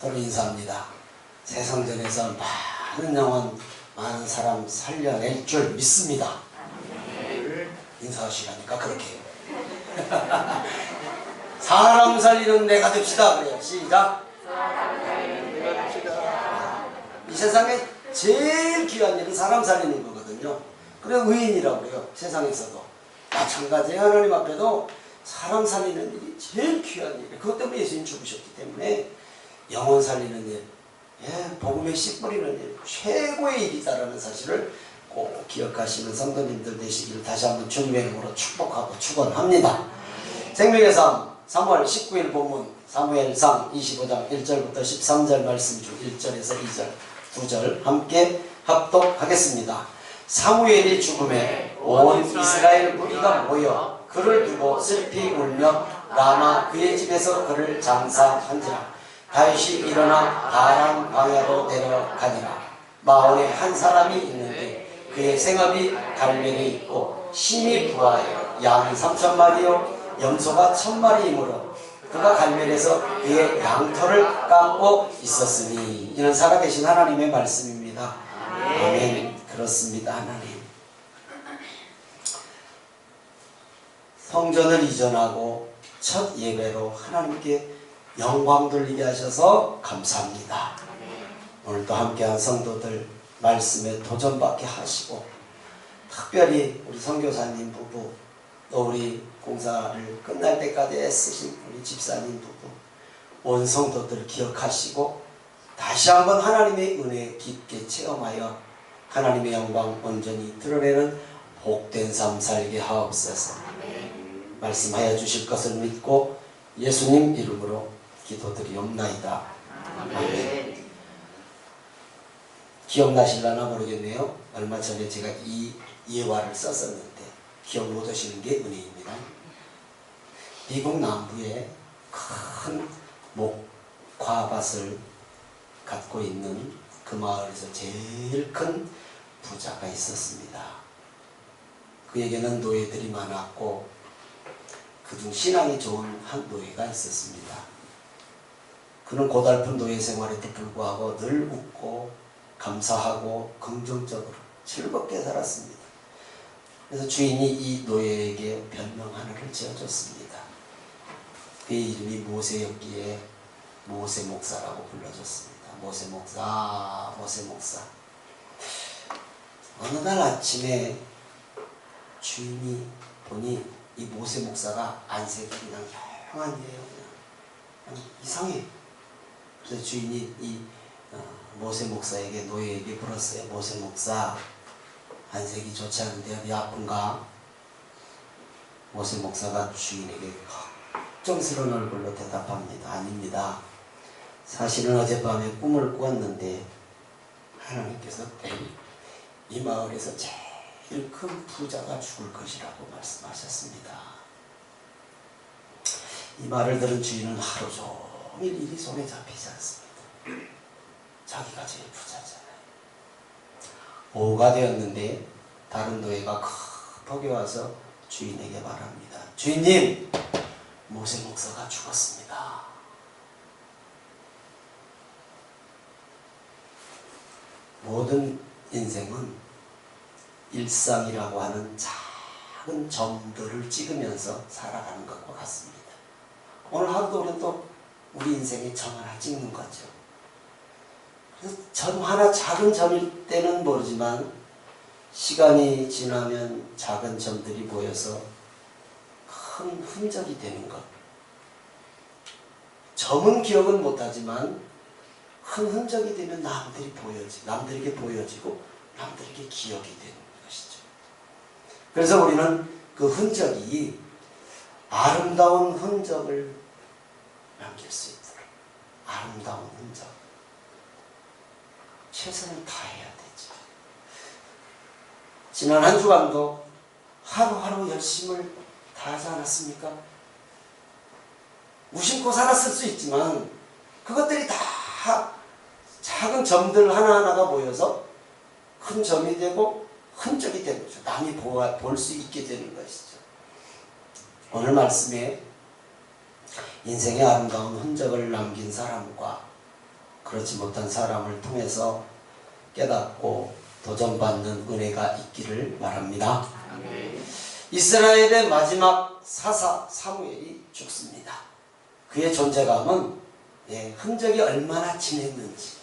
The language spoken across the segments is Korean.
서로 인사합니다. 세상전에서 많은 영혼, 많은 사람 살려낼 줄 믿습니다. 인사하시라니까 그렇게 해요. 사람 살리는 내가 됩시다. 그래요. 시작. 이 세상에 제일 귀한 일은 사람 살리는 거거든요. 그래서 의인이라고 그래요. 세상에서도 마찬가지예요. 하나님 앞에도 사람 살리는 일이 제일 귀한 일이에요. 그것 때문에 예수님 죽으셨기 때문에 영혼 살리는 일, 복음에 씨 뿌리는 일, 최고의 일이다라는 사실을 꼭 기억하시는 성도님들 되시기를 다시 한번 주님의 이름으로 축복하고 축원합니다. 생명의 삶 3월 19일 본문 사무엘상 25장 1절부터 13절 말씀 중 1절에서 2절, 2절 함께 합독하겠습니다. 사무엘이 죽음에 온 이스라엘 무리가 모여 그를 두고 슬피 울며 라마 그의 집에서 그를 장사한지라. 다윗이 일어나 바람 광야로 내려가니라. 마을에 한 사람이 있는데 그의 생업이 갈멜에 있고 심이 부하여 양이 3,000마리요 염소가 1,000마리이므로 그가 갈멜에서 그의 양털을 감고 있었으니. 이는 살아계신 하나님의 말씀입니다. 아멘. 그렇습니다. 하나님, 성전을 이전하고 첫 예배로 하나님께 영광 돌리게 하셔서 감사합니다. 오늘도 함께한 성도들 말씀에 도전받게 하시고, 특별히 우리 선교사님 부부, 또 우리 공사를 끝날 때까지 애쓰신 우리 집사님 부부, 온 성도들 기억하시고 다시 한번 하나님의 은혜 깊게 체험하여 하나님의 영광 온전히 드러내는 복된 삶 살게 하옵소서. 말씀하여 주실 것을 믿고 예수님 이름으로 기도드리옵나이다. 아멘. 기억나실려나 모르겠네요. 얼마 전에 제가 이 예화를 썼었는데 기억 못하시는 게 은혜입니다. 미국 남부에 큰 목화밭을 갖고 있는 그 마을에서 제일 큰 부자가 있었습니다. 그에게는 노예들이 많았고 그중 신앙이 좋은 한 노예가 있었습니다. 그는 고달픈 노예 생활에도 불구하고 늘 웃고 감사하고 긍정적으로 즐겁게 살았습니다. 그래서 주인이 이 노예에게 별명 하나를 지어줬습니다. 그의 이름이 모세였기에 모세 목사라고 불러줬습니다. 모세 목사, 모세 목사. 어느 날 아침에 주인이 보니 이 모세 목사가 안색이 그냥 휑한데요. 그냥 이상해. 그래서 주인이 이 모세 목사에게, 노예에게 물었어요. 모세 목사, 안색이 좋지 않은데 어디 아픈가? 모세 목사가 주인에게 걱정스러운 얼굴로 대답합니다. 아닙니다. 사실은 어젯밤에 꿈을 꾸었는데 하나님께서 이 마을에서 제일 큰 부자가 죽을 것이라고 말씀하셨습니다. 이 말을 들은 주인은 하루 종일 일이 손에 잡히지 않습니다. 자기가 제일 부자잖아요. 오후가 되었는데 다른 노예가 급하게 와서 주인에게 말합니다. 주인님, 모세 목사가 죽었습니다. 모든 인생은 일상이라고 하는 작은 점들을 찍으면서 살아가는 것과 같습니다. 오늘 하루도 우리는 또 우리 인생에 점 하나 찍는 거죠. 그래서 점 하나, 작은 점일 때는 모르지만 시간이 지나면 작은 점들이 모여서 큰 흔적이 되는 것. 점은 기억은 못하지만 큰 흔적이 되면 남들에게 보여지고 남들에게 기억이 되는 것이죠. 그래서 우리는 그 흔적이 아름다운 흔적을 남길 수 있도록, 아름다운 흔적, 최선을 다해야 되죠. 지난 한 주간도 하루하루 열심을 다하지 않았습니까? 무심코 살았을 수 있지만 그것들이 다 작은 점들 하나하나가 모여서 큰 점이 되고 흔적이 되는 거죠. 남이 볼 수 있게 되는 것이죠. 오늘 말씀에 인생의 아름다운 흔적을 남긴 사람과 그렇지 못한 사람을 통해서 깨닫고 도전받는 은혜가 있기를 바랍니다. 이스라엘의 마지막 사사 사무엘이 죽습니다. 그의 존재감은 흔적이 얼마나 진했는지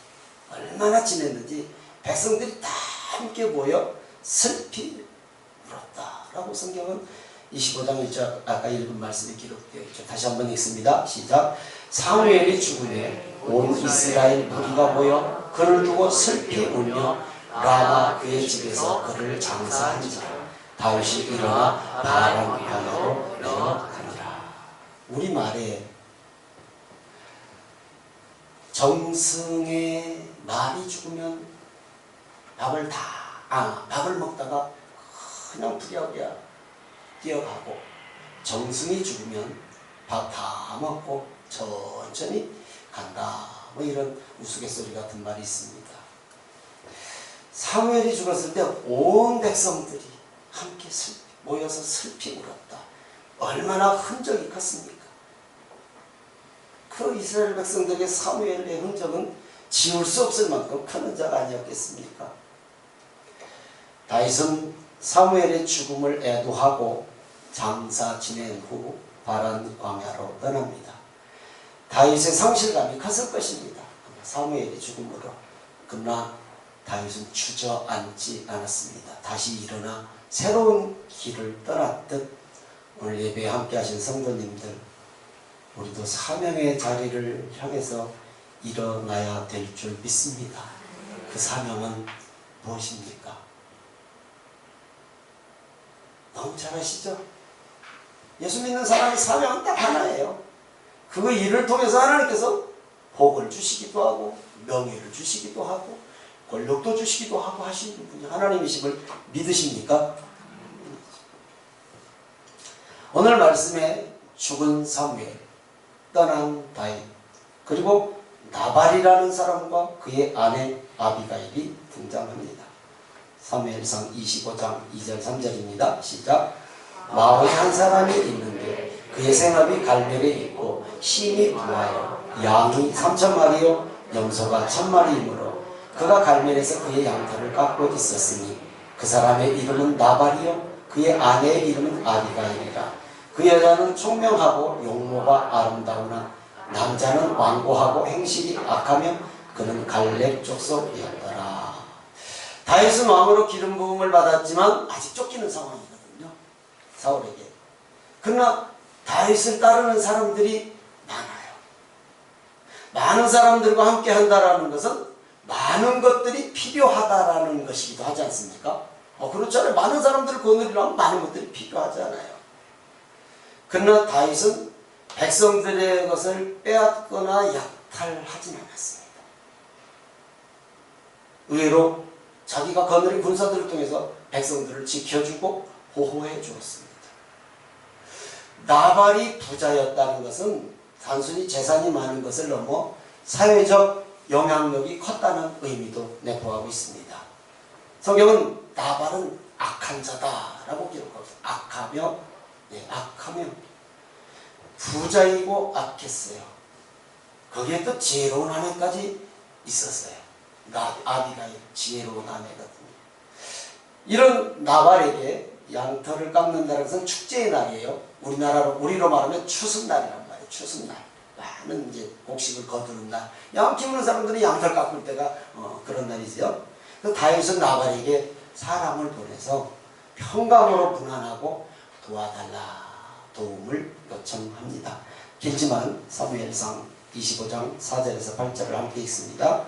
백성들이 다 함께 모여 슬피 울었다라고 성경은 25장 1절 아까 읽은 말씀이 기록되어 있죠. 다시 한번 읽습니다. 시작. 사무엘이 죽으매 온 이스라엘 무리가 모여 그를 두고 슬피 울며 라마 그의 집에서 그를 장사한지라. 다윗이 일어나 바람 방향으로 내려가니라. 우리말에 정승의 말이 죽으면 밥을 먹다가 그냥 부랴부랴 뛰어가고, 정승이 죽으면 밥 다 먹고 천천히 간다. 뭐 이런 우스갯소리 같은 말이 있습니다. 사무엘이 죽었을 때 온 백성들이 함께 모여서 슬피 울었다. 얼마나 흔적이 컸습니까? 그 이스라엘 백성들에게 사무엘의 흔적은 지울 수 없을 만큼 큰 흔적 아니었겠습니까? 다윗은 사무엘의 죽음을 애도하고 장사 지낸 후 바란 광야로 떠납니다. 다윗의 상실감이 컸을 것입니다. 사무엘의 죽음으로. 그러나 다윗은 주저앉지 않았습니다. 다시 일어나 새로운 길을 떠났듯 오늘 예배에 함께 하신 성도님들, 우리도 사명의 자리를 향해서 일어나야 될 줄 믿습니다. 그 사명은 무엇입니까? 너무 잘 아시죠? 예수 믿는 사람의 사명은 딱 하나예요. 그 일을 통해서 하나님께서 복을 주시기도 하고 명예를 주시기도 하고 권력도 주시기도 하고 하시는 분이 하나님이심을 믿으십니까? 오늘 말씀에 죽은 사무엘, 떠난 다윗, 그리고 나발이라는 사람과 그의 아내 아비가일이 등장합니다. 사무엘상 25장 2절 3절입니다. 시작. 마을에 한 사람이 있는데 그의 생업이 갈멜에 있고 심이 부하여 양이 3,000마리요 염소가 1,000마리이므로 그가 갈멜에서 그의 양털을 깎고 있었으니 그 사람의 이름은 나발이요 그의 아내의 이름은 아비가일이라. 그 여자는 총명하고 용모가 아름다우나 남자는 완고하고 행실이 악하며 그는 갈렙 족속이었더라. 다윗은 왕으로 기름 부음을 받았지만 아직 쫓기는 상황이거든요, 사울에게. 그러나 다윗을 따르는 사람들이 많아요. 많은 사람들과 함께 한다라는 것은 많은 것들이 필요하다라는 것이기도 하지 않습니까? 그렇잖아요. 많은 사람들을 거느리려면 많은 것들이 필요하잖아요. 그러나 다윗은 백성들의 것을 빼앗거나 약탈하진 않았습니다. 의외로 자기가 거느린 군사들을 통해서 백성들을 지켜주고 보호해 주었습니다. 나발이 부자였다는 것은 단순히 재산이 많은 것을 넘어 사회적 영향력이 컸다는 의미도 내포하고 있습니다. 성경은 나발은 악한 자다라고 기록하고 있습니다. 악하며 부자이고 악했어요. 거기에 또 지혜로운 아내까지 있었어요. 아비가일, 지혜로운 아내거든요. 이런 나발에게 양털을 깎는다는 것은 축제의 날이에요. 우리로 말하면 추석날이란 말이에요. 추석날. 많은 이제 곡식을 거두는 날. 양 키우는 사람들이 양털 깎을 때가 그런 날이죠. 그래서 다윗은 나발에게 사람을 보내서 평강으로 분환하고 도와달라 도움을 요청합니다. 길지만 사무엘상 25장 4절에서 8절을 함께 읽습니다.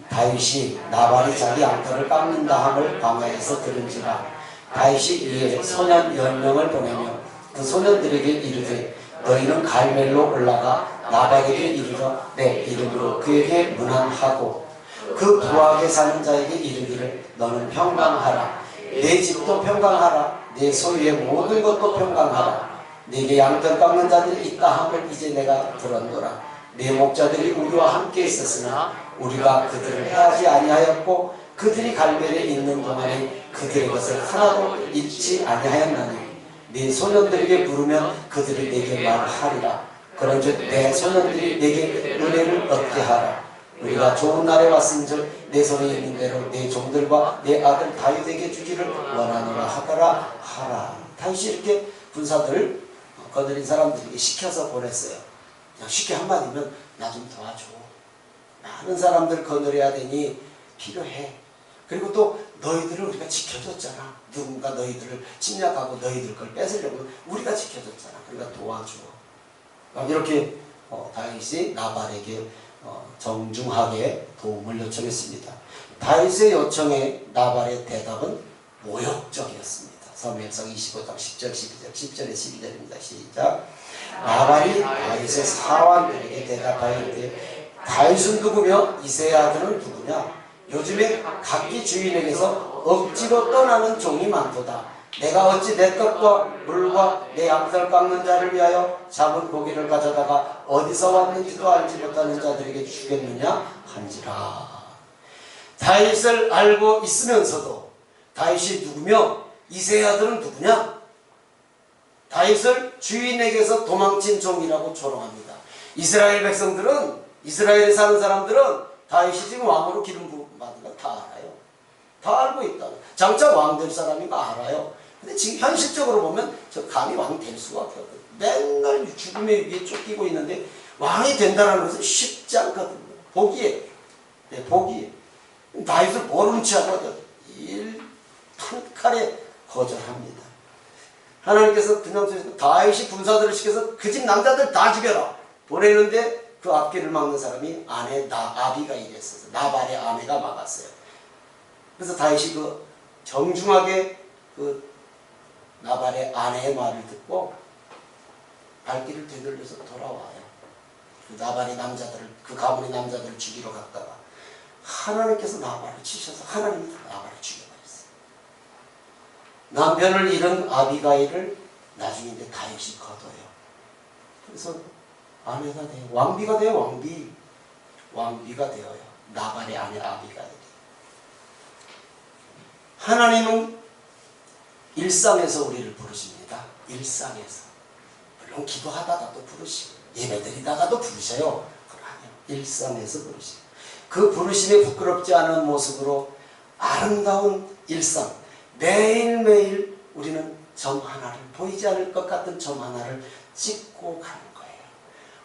다윗이 나발이 자기 양털을 깎는다 함을 광야에서 들은지라. 다윗이 이에 소년 10명을 보내며 그 소년들에게 이르되 너희는 갈멜로 올라가 나발에게 이르러 내 이름으로 그에게 문안하고 그 부하게 사는 자에게 이르기를 너는 평강하라. 내 집도 평강하라. 내 소유의 모든 것도 평강하라. 내게 양털 깎는 자들이 있다 함을 이제 내가 들었노라. 내 목자들이 우리와 함께 있었으나 우리가 그들을 해하지 아니하였고 그들이 갈멜에 있는 동안에 그들의 것을 하나도 잃지 아니하였나니 네 소년들에게 물으면 그들이 내게 말하리라. 그런즉 내 소년들이 내게 은혜를 얻게 하라. 우리가 좋은 날에 왔은즉 내 손에 있는 대로 내 종들과 내 아들 다윗에게 주기를 원하노라 하더라 하라. 다윗이 이렇게 군사들을 거느린 사람들에게 시켜서 보냈어요. 그냥 쉽게 한마디면 나 좀 도와줘. 많은 사람들을 거느려야 되니 필요해. 그리고 또 너희들을 우리가 지켜줬잖아. 누군가 너희들을 침략하고 너희들 걸 뺏으려면 우리가 지켜줬잖아. 그러니까 도와줘. 이렇게 다윗이 나발에게 정중하게 도움을 요청했습니다. 다윗의 요청에 나발의 대답은 모욕적이었습니다. 사무엘상 25장 10절 12절 10절에 12절입니다. 시작. 나발이 다윗의 사환들에게 대답하였되 다윗은 누구며 이새의 아들은 누구냐? 요즘에 각기 주인에게서 억지로 떠나는 종이 많도다. 내가 어찌 내 떡과 물과 내 양털 깎는 자를 위하여 잡은 고기를 가져다가 어디서 왔는지도 알지 못하는 자들에게 주겠느냐 한지라. 다윗을 알고 있으면서도 다윗이 누구며 이새의 아들은 누구냐? 다윗을 주인에게서 도망친 종이라고 조롱합니다. 이스라엘 백성들은, 이스라엘에 사는 사람들은 다윗이 지금 왕으로 기름 부음 받은 거 다 알아요. 다 알고 있다. 장차 왕 될 사람인가 알아요. 근데 지금 현실적으로 보면 저 감히 왕 될 수가 없거든. 맨날 죽음의 위에 쫓기고 있는데 왕이 된다는 것은 쉽지 않거든요. 복이에요. 네, 복이에요. 다윗을 모른 체하고 일판칼에 거절합니다. 하나님께서 그냥 다윗이 군사들을 시켜서 그 집 남자들 다 죽여라 보내는데 그 앞길을 막는 사람이 아내 아비가일이었어요. 나발의 아내가 막았어요. 그래서 다윗이 그 정중하게 그 나발의 아내의 말을 듣고 발길을 되돌려서 돌아와요. 그 나발의 남자들을, 그 가문의 남자들을 죽이러 갔다가 하나님께서 나발을 치셔서 하나님이 나발을 죽여버렸어요. 남편을 잃은 아비가일을 나중에 이제 다윗이 거둬요. 그래서 아내가 돼요. 왕비가 돼요. 왕비가 되어요. 나발의 아내 아비가일이. 하나님은 일상에서 우리를 부르십니다. 일상에서. 물론 기도하다가도 부르시고 예배드리다가도 부르셔요. 그건 아니에요. 일상에서 부르시고 그 부르심에 부끄럽지 않은 모습으로 아름다운 일상, 매일매일 우리는 점 하나를, 보이지 않을 것 같은 점 하나를 찍고 가는 거예요.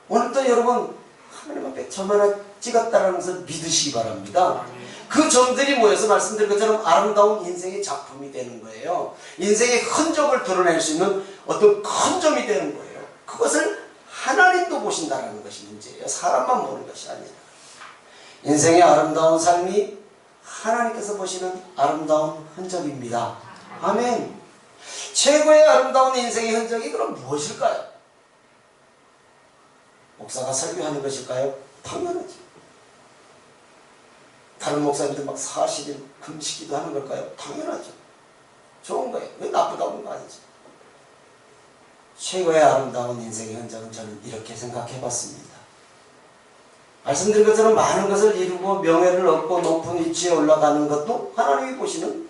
오늘도 여러분 하나님 앞에 점 하나 찍었다는 것을 믿으시기 바랍니다. 그 점들이 모여서 말씀드린 것처럼 아름다운 인생의 작품이 되는 거예요. 인생의 흔적을 드러낼 수 있는 어떤 큰 점이 되는 거예요. 그것을 하나님도 보신다는 것이 문제예요. 사람만 보는 것이 아니라. 인생의 아름다운 삶이 하나님께서 보시는 아름다운 흔적입니다. 아멘. 최고의 아름다운 인생의 흔적이 그럼 무엇일까요? 목사가 설교하는 것일까요? 당연하죠. 다른 목사님들 막 40일 금식기도 하는 걸까요? 당연하죠. 좋은 거예요. 왜 나쁘다고 거 아니죠. 최고의 아름다운 인생의 흔적은 저는 이렇게 생각해 봤습니다. 말씀드린 것처럼 많은 것을 이루고 명예를 얻고 높은 위치에 올라가는 것도 하나님이 보시는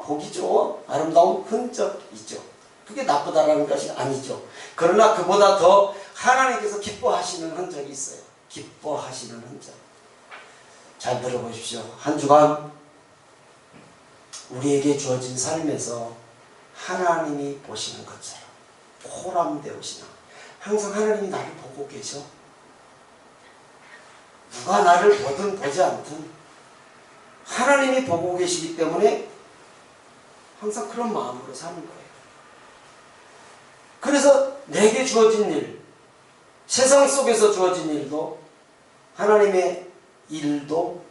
복이죠. 아름다운 흔적이죠. 그게 나쁘다라는 것이 아니죠. 그러나 그보다 더 하나님께서 기뻐하시는 흔적이 있어요. 기뻐하시는 흔적. 잘 들어보십시오. 한 주간 우리에게 주어진 삶에서 하나님이 보시는 것처럼 포람되으시나 항상 하나님이 나를 보고 계셔. 누가 나를 보든 보지 않든 하나님이 보고 계시기 때문에 항상 그런 마음으로 사는 거예요. 그래서 내게 주어진 일, 세상 속에서 주어진 일도 하나님의 일도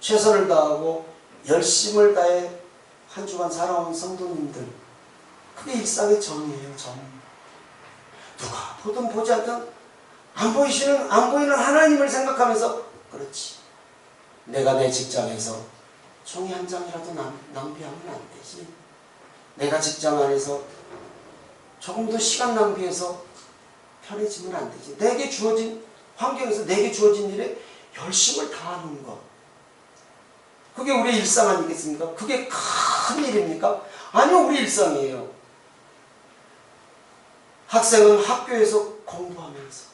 최선을 다하고 열심을 다해 한 주간 살아온 성도님들, 그게 일상의 점이에요. 점. 누가 보든 보지 않든 안 보이는 하나님을 생각하면서 그렇지. 내가 내 직장에서 종이 한 장이라도 낭비하면 안 되지. 내가 직장 안에서 조금 더 시간 낭비해서 편해지면 안 되지. 내게 주어진 환경에서 내게 주어진 일에 열심을 다하는 것. 그게 우리의 일상 아니겠습니까? 그게 큰 일입니까? 아니요, 우리 일상이에요. 학생은 학교에서 공부하면서,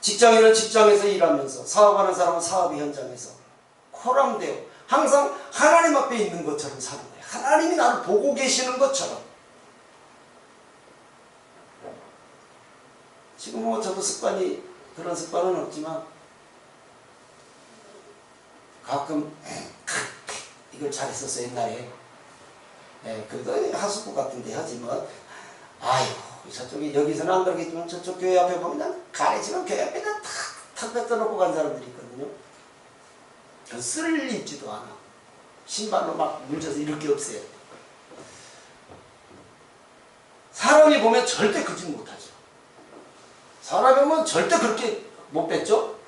직장인은 직장에서 일하면서, 사업하는 사람은 사업의 현장에서 코람되어 항상 하나님 앞에 있는 것처럼 사는 거예요. 하나님이 나를 보고 계시는 것처럼. 지금 뭐 저도 그런 습관은 없지만 가끔 이걸 잘했었어 옛날에. 그래도 하수구 같은데 하지만 아이고 저쪽에 여기서는 안 그러겠지만 저쪽 교회 앞에 보면 난 가래지만 교회 앞에다 탁 뱉어놓고 간 사람들이 있거든요. 쓸 입지도 않아. 신발로 막 뭉쳐서 이렇게 없애요. 사람이 보면 절대 그짓 못하죠. 사람이 보면 절대 그렇게 못 뱉죠.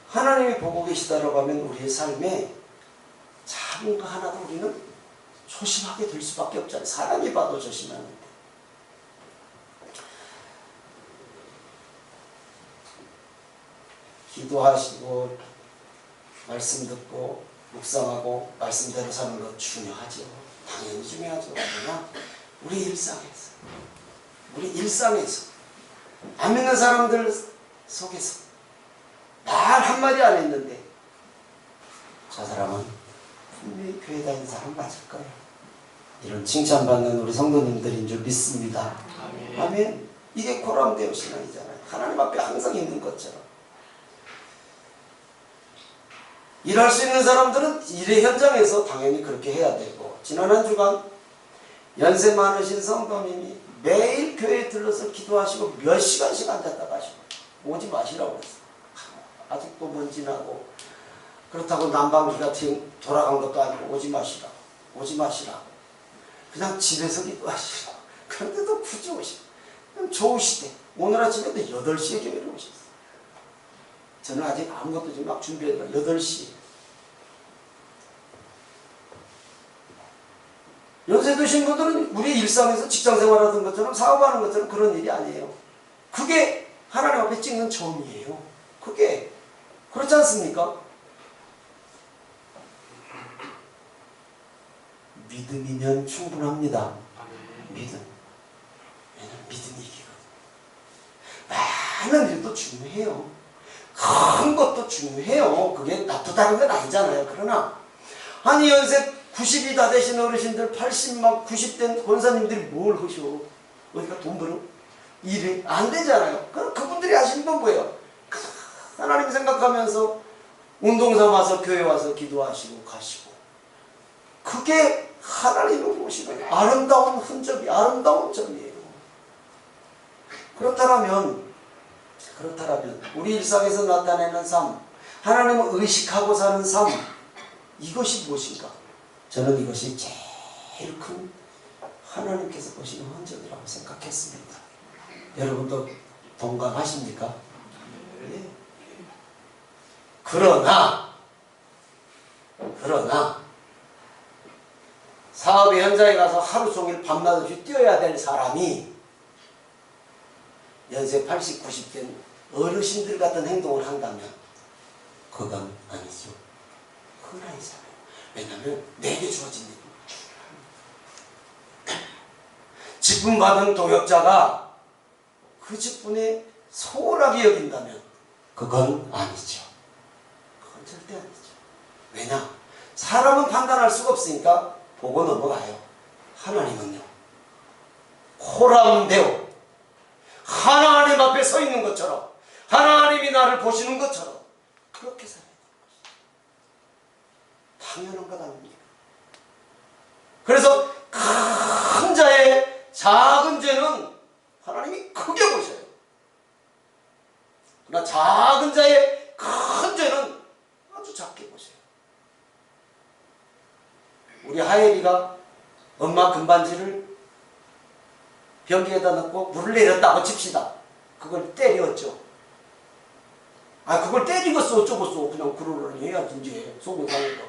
하나님이 보고 계시다라고 하면 우리의 삶에 작은 거 하나도 우리는 조심하게 될 수밖에 없잖아요. 사람이 봐도 조심하는데. 기도하시고 말씀 듣고 묵상하고 말씀대로 사는 것 중요하죠. 당연히 중요하죠. 그러나 우리 일상에서 안 믿는 사람들 속에서 말 한마디 안 했는데 저 사람은 분명히 교회 다니는 사람 맞을 거예요. 이런 칭찬받는 우리 성도님들인 줄 믿습니다. 아멘. 이게 코람데오 신앙이잖아요. 하나님 앞에 항상 있는 것처럼. 일할 수 있는 사람들은 일의 현장에서 당연히 그렇게 해야 되고, 지난 한 주간 연세 많으신 성도님이 매일 교회에 들러서 기도하시고 몇 시간씩 앉았다 가시고 오지 마시라고 그랬어요. 아직도 먼지 나고 그렇다고 난방기가 돌아간 것도 아니고 오지 마시라. 그냥 집에서 기도하시라. 그런데도 굳이 오시고 좋으시대. 오늘 아침에도 8시에 교회를 오셨어요. 저는 아직 아무것도 지금 막 준비해서 8시. 연세 드신 분들은 우리 일상에서 직장생활 하던 것처럼 사업하는 것처럼 그런 일이 아니에요. 그게 하나님 앞에 찍는 점이에요. 그게 그렇지 않습니까? 믿음이면 충분합니다. 믿음이 이기거든요. 많은 일도 중요해요. 큰 것도 중요해요. 그게 나쁘다는 건 아니잖아요. 그러나 아니 연세 90이 다 되신 어르신들 80 막 90된 권사님들이 뭘 하셔? 어디가 돈 벌어? 일이 안 되잖아요. 그럼 그분들이 하시는 건 뭐예요? 하나님 생각하면서 운동 삼아서 교회 와서 기도하시고 가시고, 그게 하나님을 보시는 아름다운 흔적이, 아름다운 점이에요. 그렇다면 우리 일상에서 나타내는 삶, 하나님을 의식하고 사는 삶, 이것이 무엇인가? 저는 이것이 제일 큰 하나님께서 보시는 흔적이라고 생각했습니다. 여러분도 동감하십니까? 네. 그러나 사업의 현장에 가서 하루 종일 밤낮 없이 뛰어야 될 사람이 연세 80, 90된 어르신들 같은 행동을 한다면 그건 아니죠. 그건 아니잖아요. 왜냐하면 내게 주어진 일은 직분 받은 도역자가 그 직분에 소홀하게 여긴다면 그건 아니죠. 그건 절대 아니죠. 왜냐? 사람은 판단할 수가 없으니까 보고 넘어가요. 하나님은요, 코람데오, 하나님 앞에 서 있는 것처럼, 하나님이 나를 보시는 것처럼 그렇게 살아야 되는 것이죠. 당연한 것 아닙니까? 그래서 큰 자의 작은 죄는 하나님이 크게 보셔요. 그러나 작은 자의 큰 죄는 아주 작게 보셔요. 우리 하예리가 엄마 금반지를 변기에다 넣고 물을 내렸다고 칩시다. 그걸 때렸죠. 그걸 때리겠어 어쩌겠어. 그냥 그러려니 해야지 이제 속은 상해서.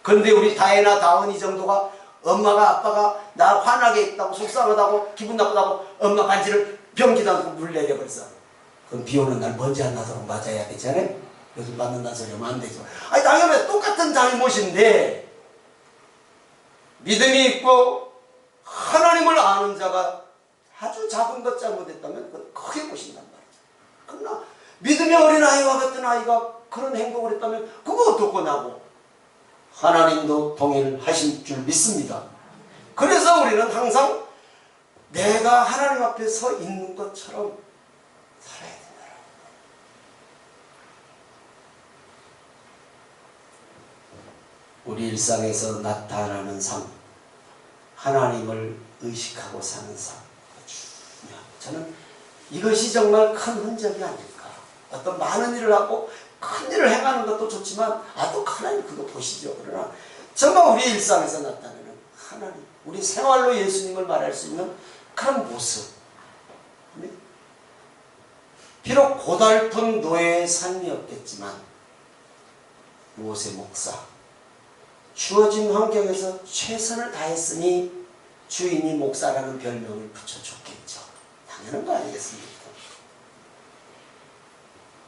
그런데 우리 다혜나 다은이 정도가 엄마가 아빠가 나 화나게 했다고 속상하다고 기분 나쁘다고 엄마 반지를 변기에다 넣고 물 내려버렸어. 그럼 비 오는 날 먼지 안 나도록 맞아야 되잖아요. 요즘 맞는다는 소리 하면 안 되죠. 당연히 똑같은 잘못인데 믿음이 있고 하나님을 아는 자가 아주 작은 것 잘못했다면 그걸 크게 보신단 말이에요. 그러나 믿음의 어린아이와 같은 아이가 그런 행동을 했다면 그거 어떻고 나고 하나님도 동일하신 줄 믿습니다. 그래서 우리는 항상 내가 하나님 앞에 서 있는 것처럼 살아야 된다. 우리 일상에서 나타나는 삶, 하나님을 의식하고 사는 삶, 저는 이것이 정말 큰 흔적이 아닐까. 어떤 많은 일을 하고 큰 일을 행하는 것도 좋지만 또 하나님 그거 보시죠. 그러나 정말 우리 일상에서 나타나는 하나님, 우리 생활로 예수님을 말할 수 있는 그런 모습. 비록 고달픈 노예의 삶이었겠지만 모세 목사, 주어진 환경에서 최선을 다했으니 주인이 목사라는 별명을 붙여줬겠죠. 당연한 거 아니겠습니까?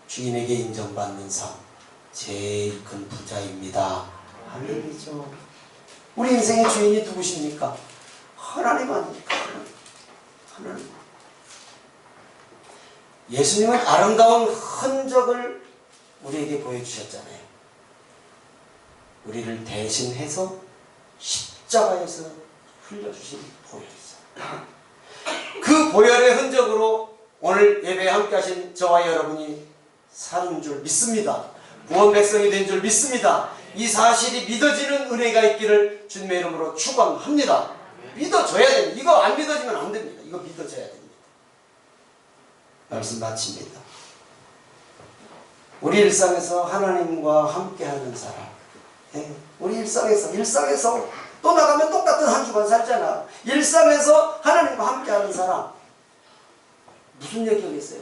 주인에게 인정받는 삶, 제일 큰 부자입니다. 아멘이죠. 우리 인생의 주인이 누구십니까? 하나님 아닙니까? 하나님. 예수님은 아름다운 흔적을 우리에게 보여주셨잖아요. 우리를 대신해서 십자가에서 흘려주신 보혈이죠. 그 보혈의 흔적으로 오늘 예배에 함께 하신 저와 여러분이 사는 줄 믿습니다. 구원 백성이 된 줄 믿습니다. 이 사실이 믿어지는 은혜가 있기를 주님의 이름으로 축원합니다. 믿어져야 됩니다. 이거 안 믿어지면 안 됩니다. 이거 믿어져야 됩니다. 말씀 마칩니다. 우리 일상에서 하나님과 함께하는 사람, 우리 일상에서 또 나가면 똑같은 한 주간 살잖아. 일상에서 하나님과 함께하는 사람, 무슨 얘기하겠어요?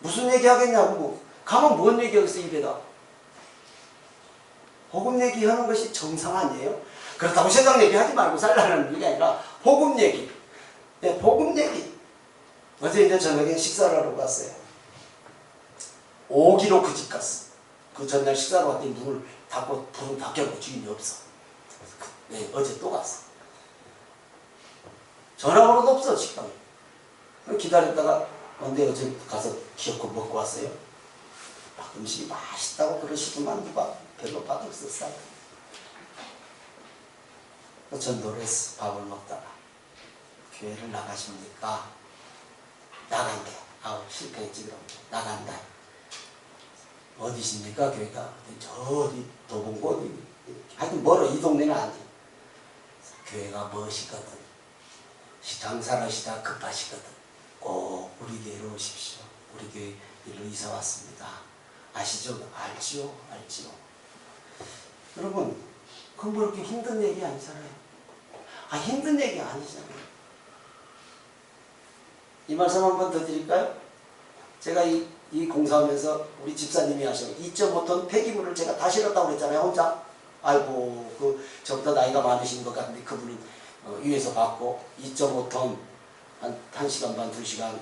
무슨 얘기하겠냐고. 가면 뭔 얘기하겠어요? 입에다. 복음 얘기하는 것이 정상 아니에요? 그렇다고 세상 얘기하지 말고 살라는 얘기 아니라 복음 얘기. 네, 복음 얘기. 어제 이제 저녁에 식사를 하러 갔어요. 5km 그 집 갔어. 그 전날 식사로 갔더니 문을 닫고 불은 다 켜고 주인이 없어. 네, 어제 또 갔어. 전화번호도 없어, 식당에. 기다렸다가 근데 어제 가서 기어코 먹고 왔어요. 막 음식이 맛있다고 그러시더만 누가 별로 맛없었어. 전도를 했어. 밥을 먹다가 교회를 나가십니까? 나간대. 실패했지 그럼. 나간다. 어디십니까 교회가? 저 어디 도봉구 어디. 하여튼 멀어. 이 동네는 아니야. 교회가 멋이거든. 장사하시다 급하시거든. 꼭 우리 교회로 오십시오. 우리 교회 일로 이사 왔습니다. 아시죠? 알지요? 알지요? 여러분, 그건 뭐 이렇게 힘든 얘기 아니잖아요. 힘든 얘기 아니잖아요. 이 말씀 한 번 더 드릴까요? 제가 이 공사하면서 우리 집사님이 하셔 2.5톤 폐기물을 제가 다 실었다고 그랬잖아요. 혼자. 아이고, 저보다 나이가 많으신 것 같은데 그분은 위에서 받고 2.5톤 한 1시간 반, 2시간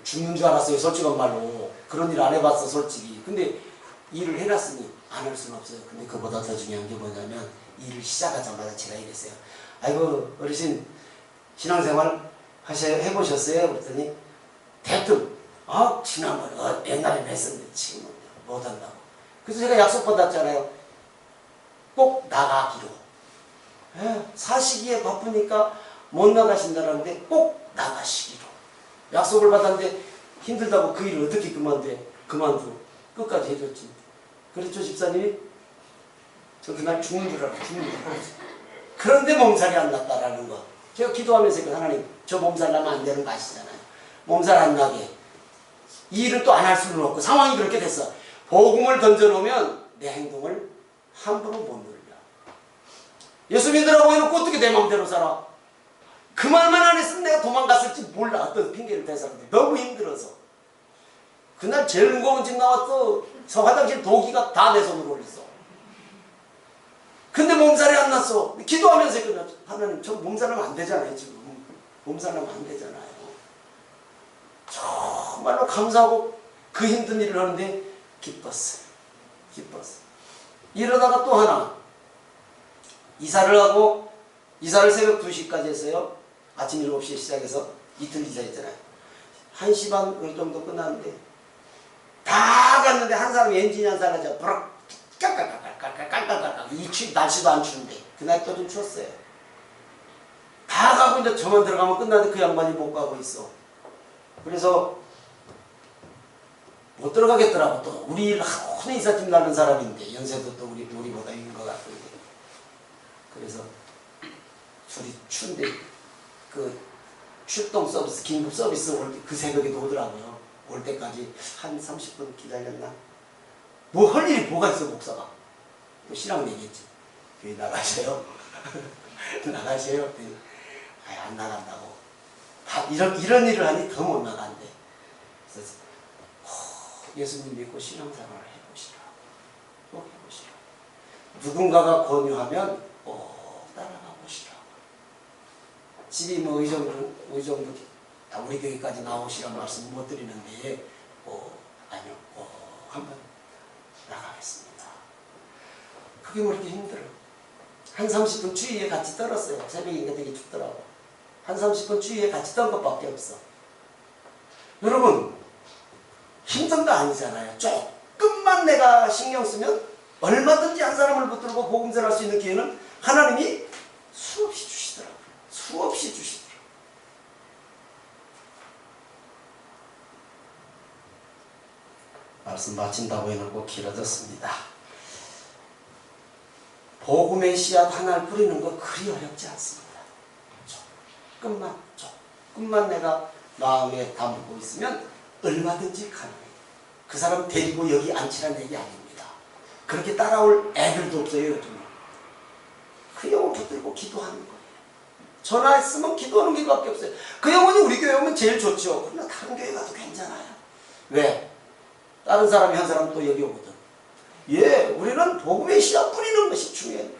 죽는 줄 알았어요. 솔직한 말로. 그런 일 안 해봤어, 솔직히. 근데 일을 해놨으니 안 할 수는 없어요. 근데 그보다 더 중요한 게 뭐냐면 일을 시작하자마자 제가 이랬어요. 아이고, 어르신 신앙생활 해보셨어요? 그랬더니 대뜸 지난번에 옛날에 했었는데 지금은 못한다고. 그래서 제가 약속 받았잖아요. 꼭 나가기로. 사시기에 바쁘니까 못 나가신다는데 꼭 나가시기로. 약속을 받았는데 힘들다고 그 일을 어떻게 그만두. 끝까지 해줬지. 그랬죠, 집사님이? 저 그날 죽는 줄 알고 죽는 줄 알았어요. 그런데 몸살이 안 났다라는 거. 제가 기도하면서 하나님, 저 몸살 나면 안 되는 거 아시잖아요. 몸살 안 나게. 이 일을 또 안 할 수는 없고 상황이 그렇게 됐어. 복음을 던져놓으면 내 행동을 함부로 못 늘려. 예수 믿으라고 해놓고 어떻게 내 마음대로 살아? 그 말만 안 했으면 내가 도망갔을지 몰라. 어떤 핑계를 대서는데 너무 힘들어서. 그날 제일 무거운 집 나왔어. 저 화장실 도기가 다 내 손으로 올렸어. 근데 몸살이 안 났어. 기도하면서 했거든. 하나님, 저 몸살 나면 안 되잖아요, 지금. 몸살 나면 안 되잖아요. 정말로 감사하고 그 힘든 일을 하는데 기뻤어요. 이러다가 또 하나. 이사를 하고, 이사를 새벽 2시까지 했어요. 아침 7시에 시작해서 이틀 이사했잖아요. 1시 반 그 정도 끝났는데 다 갔는데 한 사람이 엔진이 한 사람이 브락 깔깔깔깔깔깔깔깔 날씨도 안 추운데 그날 또 좀 추웠어요. 다 가고 이제 저만 들어가면 끝나는데 그 양반이 못 가고 있어. 그래서 못 들어가겠더라고. 또 우리 흔히 이삿짐 나는 사람인데 연세도 또 우리보다 있는 것 같은데. 그래서 둘이 추운데 그 출동 서비스 긴급 서비스 올 때 그 새벽에도 오더라고요. 올 때까지 한 30분 기다렸나? 뭐 할 일이 뭐가 있어 목사가. 또 신랑 얘기했지. 교회 나가세요. 나가세요. 안 나간다고. 다 이런 일을 하니 더 못 나간대. 그래서 예수님 믿고 신앙생활을 해보시라. 꼭 해보시라. 누군가가 권유하면 꼭 따라가 보시라. 집이 뭐 의정부 우리 교회까지 나오시라는 말씀 못 드리는데 아니요 한번 나가겠습니다. 그게 뭐 이렇게 힘들어. 한 30분 주위에 같이 떨었어요. 새벽인가 되게 춥더라고. 한 30분 주위에 같이 떤 것밖에 없어. 여러분 힘든 거 아니잖아요. 조금만 내가 신경 쓰면 얼마든지 한 사람을 붙들고 복음전할 수 있는 기회는 하나님이 수없이 주시더라고요. 수없이 주시더라고요. 말씀 마친다고 해놓고 길어졌습니다. 복음의 씨앗 하나를 뿌리는 거 그리 어렵지 않습니다. 조금만 내가 마음에 담고 있으면 얼마든지 가능해요. 그 사람 데리고 여기 앉히라는 얘기 아닙니다. 그렇게 따라올 애들도 없어요. 요즘. 그 영혼 붙들고 기도하는 거예요. 전화했으면 기도하는 길밖에 없어요. 그 영혼이 우리 교회 오면 제일 좋죠. 그러나 다른 교회 가도 괜찮아요. 왜? 다른 사람이 한 사람 또 여기 오거든. 우리는 복음의 씨앗 뿌리는 것이 중요해요.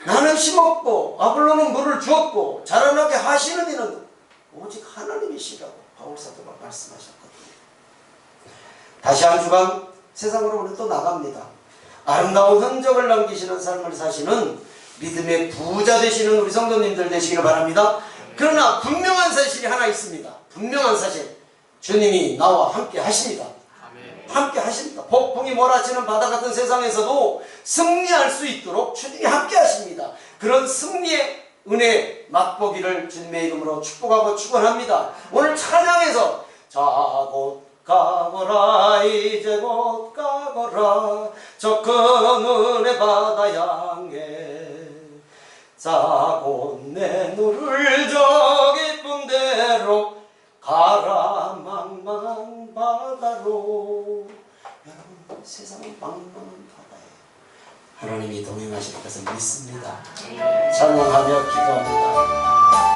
나는 심었고 아볼로는 물을 주었고 자라나게 하시는 이는 오직 하나님이시라고 바울사도가 말씀하셨거든요. 다시 한 주간 세상으로 오늘 또 나갑니다. 아름다운 흔적을 남기시는 삶을 사시는 믿음의 부자 되시는 우리 성도님들 되시기를 바랍니다. 그러나 분명한 사실이 하나 있습니다. 분명한 사실. 주님이 나와 함께 하십니다. 함께 하십니다. 폭풍이 몰아치는 바다 같은 세상에서도 승리할 수 있도록 주님이 함께 하십니다. 그런 승리의 은혜 맛보기를 주님의 이름으로 축복하고 축원합니다. 오늘 찬양에서 자 곧 가거라 이제 곧 가거라 저 큰 은혜 바다 향해 자 곧 내 눈을 저 깊은 데로 가라 망망한 바다로. 여러분 세상은 망망한 바다예요. 하나님이 동행하실 것을 믿습니다. 찬양하며 기도합니다.